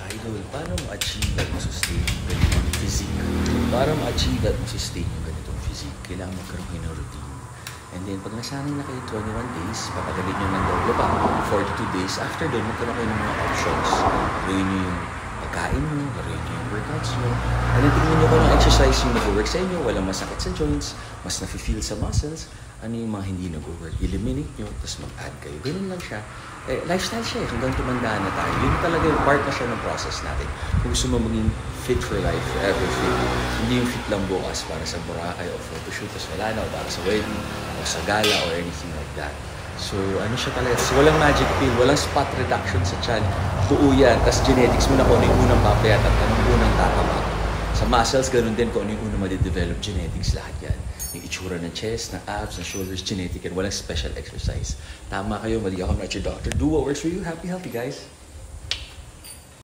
Idol, paano ma-achieve at ma-sustain yung ganitong physique? Para ma-achieve at ma-sustain yung ganitong physique, kailangan magkaroon kayo ng routine. And then, pag nasanay na kayo 21 days, papagalin nyo ng doble pa, 42 days. After doon, magkaroon kayo ng mga options. Laruin nyo yung pagkain nyo, laruin nyo yung workouts nyo. And then, tingnan nyo kung yung exercise yung nag-work sa inyo, walang masakit sa joints, mas na-feel sa muscles, ano yung mga hindi nag-work. Eliminate nyo, tapos mag-add kayo. Ganun lang siya. Lifestyle siya eh. Hanggang tumanda na tayo. Yun talaga yung part na siya ng process natin. Kung gusto mo maging fit for life, forever fit, hindi yung fit lang bukas para sa Boracay o photoshoot, tapos wala na, o para sa wedding, o sa gala, or anything like that. So, ano siya talaga? Walang magic pill, walang spot reduction sa tiyan. Buo yan. Tapos genetics mo na kung ano yung unang papayat at ano yung unang tatama. Sa muscles, ganun din kung ano yung unang madidevelop. Genetics, lahat yan. Yung itsura ng chest, ng abs, ng shoulders, genetic yan. Walang special exercise. Tama kayo, mali ako, I'm not your doctor. Do what works for you. Happy, healthy, guys.